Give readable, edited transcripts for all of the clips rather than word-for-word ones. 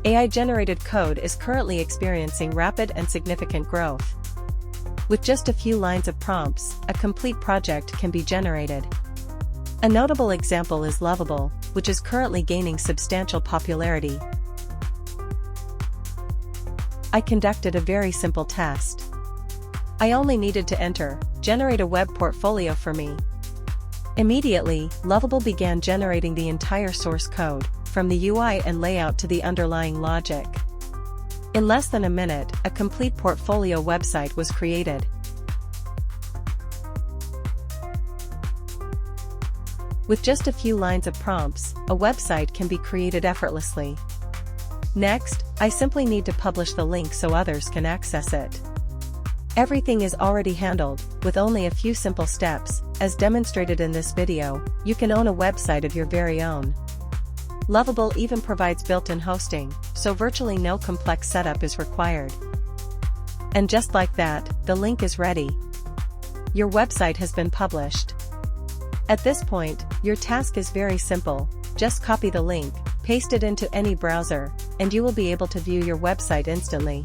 AI-generated code is currently experiencing rapid and significant growth. With just a few lines of prompts, a complete project can be generated. A notable example is Lovable, which is currently gaining substantial popularity. I conducted a very simple test. I only needed to enter, "Generate a web portfolio for me." Immediately, Lovable began generating the entire source code, from the UI and layout to the underlying logic. In less than a minute, a complete portfolio website was created. With just a few lines of prompts, a website can be created effortlessly. Next, I simply need to publish the link so others can access it. Everything is already handled, with only a few simple steps. As demonstrated in this video, you can own a website of your very own. Lovable even provides built-in hosting, so virtually no complex setup is required. And just like that, the link is ready. Your website has been published. At this point, your task is very simple. Just copy the link, paste it into any browser, and you will be able to view your website instantly.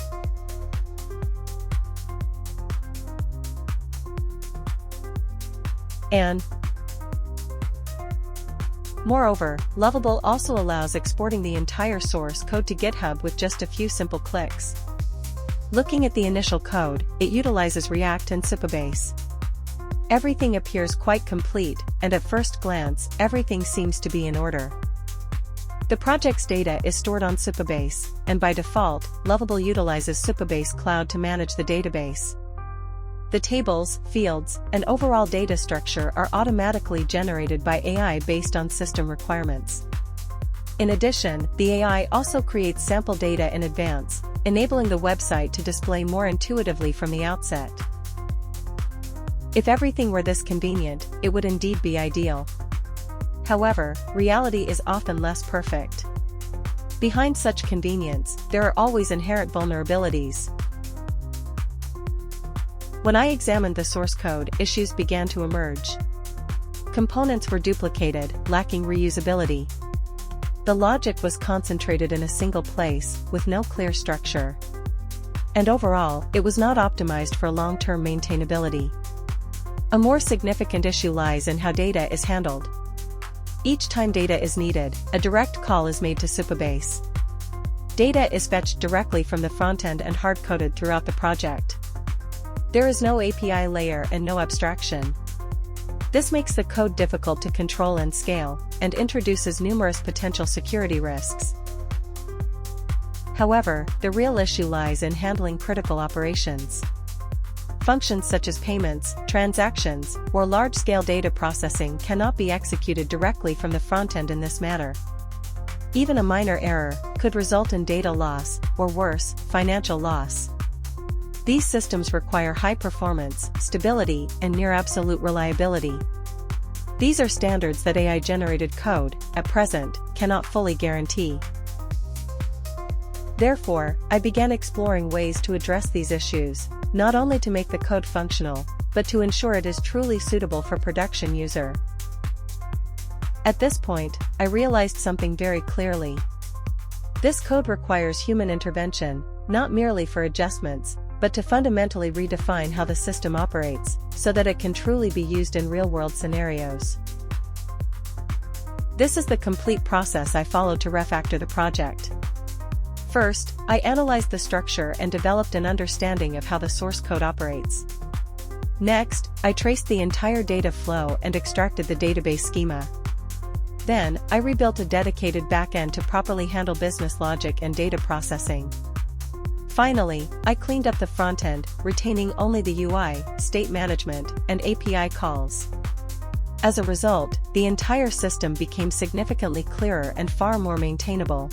And moreover, Lovable also allows exporting the entire source code to GitHub with just a few simple clicks. Looking at the initial code, it utilizes React and Supabase. Everything appears quite complete, and at first glance, everything seems to be in order. The project's data is stored on Supabase, and by default, Lovable utilizes Supabase Cloud to manage the database. The tables, fields, and overall data structure are automatically generated by AI based on system requirements. In addition, the AI also creates sample data in advance, enabling the website to display more intuitively from the outset. If everything were this convenient, it would indeed be ideal. However, reality is often less perfect. Behind such convenience, there are always inherent vulnerabilities. When I examined the source code, issues began to emerge. Components were duplicated, lacking reusability. The logic was concentrated in a single place, with no clear structure. And overall, it was not optimized for long-term maintainability. A more significant issue lies in how data is handled. Each time data is needed, a direct call is made to Supabase. Data is fetched directly from the frontend and hard-coded throughout the project. There is no API layer and no abstraction. This makes the code difficult to control and scale, and introduces numerous potential security risks. However, the real issue lies in handling critical operations. Functions such as payments, transactions, or large-scale data processing cannot be executed directly from the frontend in this manner. Even a minor error could result in data loss, or worse, financial loss. These systems require high performance, stability, and near-absolute reliability. These are standards that AI-generated code, at present, cannot fully guarantee. Therefore, I began exploring ways to address these issues, not only to make the code functional, but to ensure it is truly suitable for production user. At this point, I realized something very clearly. This code requires human intervention, not merely for adjustments, but to fundamentally redefine how the system operates, so that it can truly be used in real-world scenarios. This is the complete process I followed to refactor the project. First, I analyzed the structure and developed an understanding of how the source code operates. Next, I traced the entire data flow and extracted the database schema. Then, I rebuilt a dedicated backend to properly handle business logic and data processing. Finally, I cleaned up the frontend, retaining only the UI, state management, and API calls. As a result, the entire system became significantly clearer and far more maintainable.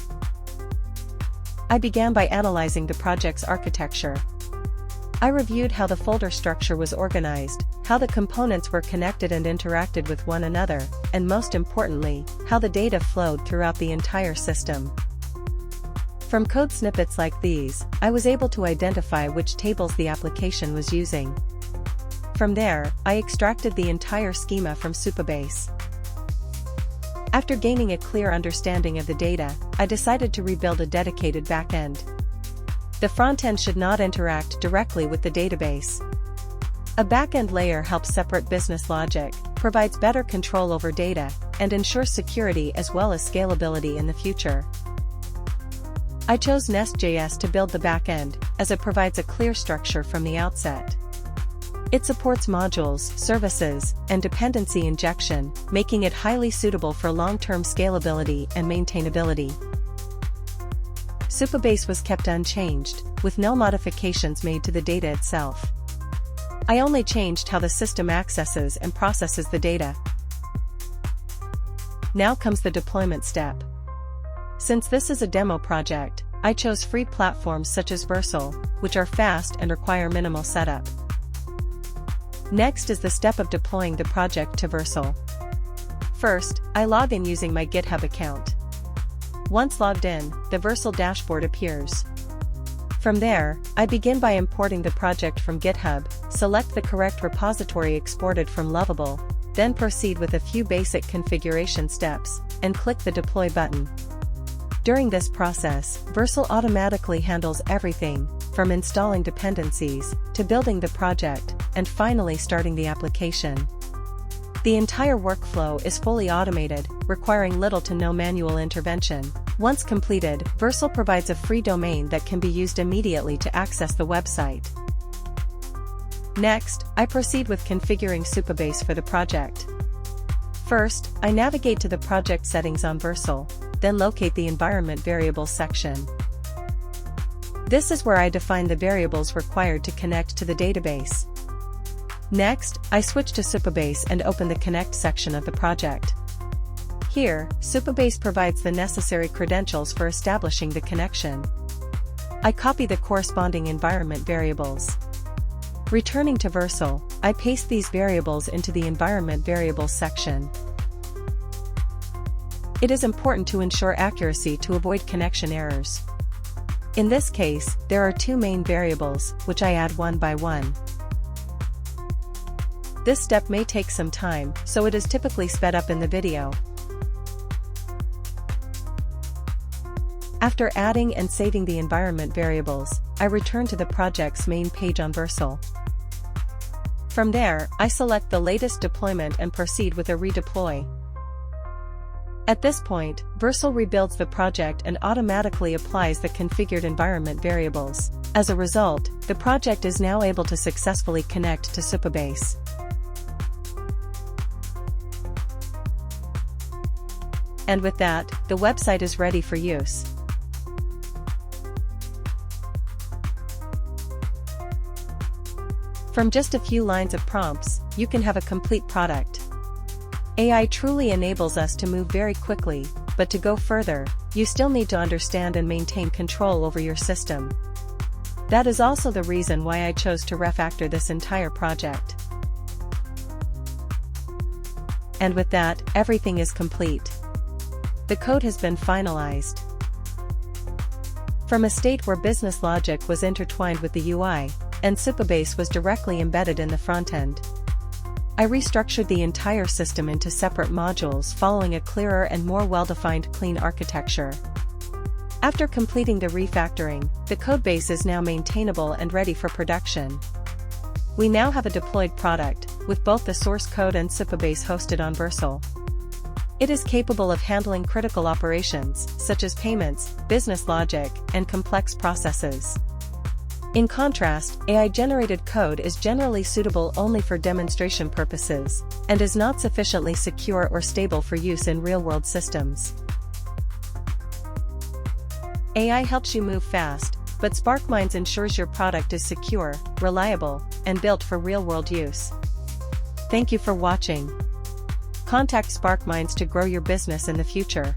I began by analyzing the project's architecture. I reviewed how the folder structure was organized, how the components were connected and interacted with one another, and most importantly, how the data flowed throughout the entire system. From code snippets like these, I was able to identify which tables the application was using. From there, I extracted the entire schema from Supabase. After gaining a clear understanding of the data, I decided to rebuild a dedicated backend. The frontend should not interact directly with the database. A backend layer helps separate business logic, provides better control over data, and ensures security as well as scalability in the future. I chose Nest.js to build the backend, as it provides a clear structure from the outset. It supports modules, services, and dependency injection, making it highly suitable for long-term scalability and maintainability. Supabase was kept unchanged, with no modifications made to the data itself. I only changed how the system accesses and processes the data. Now comes the deployment step. Since this is a demo project, I chose free platforms such as Versal, which are fast and require minimal setup. Next is the step of deploying the project to Versal. First, I log in using my GitHub account. Once logged in, the Versal dashboard appears. From there, I begin by importing the project from GitHub, select the correct repository exported from Lovable, then proceed with a few basic configuration steps, and click the Deploy button. During this process, Versal automatically handles everything, from installing dependencies, to building the project, and finally starting the application. The entire workflow is fully automated, requiring little to no manual intervention. Once completed, Versal provides a free domain that can be used immediately to access the website. Next, I proceed with configuring Supabase for the project. First, I navigate to the project settings on Versal, then locate the environment variables section. This is where I define the variables required to connect to the database. Next, I switch to Supabase and open the Connect section of the project. Here, Supabase provides the necessary credentials for establishing the connection. I copy the corresponding environment variables. Returning to Versal, I paste these variables into the environment variables section. It is important to ensure accuracy to avoid connection errors. In this case, there are two main variables, which I add one by one. This step may take some time, so it is typically sped up in the video. After adding and saving the environment variables, I return to the project's main page on Versal. From there, I select the latest deployment and proceed with a redeploy. At this point, Versal rebuilds the project and automatically applies the configured environment variables. As a result, the project is now able to successfully connect to Supabase. And with that, the website is ready for use. From just a few lines of prompts, you can have a complete product. AI truly enables us to move very quickly, but to go further, you still need to understand and maintain control over your system. That is also the reason why I chose to refactor this entire project. And with that, everything is complete. The code has been finalized. From a state where business logic was intertwined with the UI, and Supabase was directly embedded in the front-end, I restructured the entire system into separate modules following a clearer and more well-defined clean architecture. After completing the refactoring, the codebase is now maintainable and ready for production. We now have a deployed product, with both the source code and Supabase hosted on Versal. It is capable of handling critical operations, such as payments, business logic, and complex processes. In contrast, AI-generated code is generally suitable only for demonstration purposes, and is not sufficiently secure or stable for use in real-world systems. AI helps you move fast, but SparkMinds ensures your product is secure, reliable, and built for real-world use. Thank you for watching. Contact SparkMinds to grow your business in the future.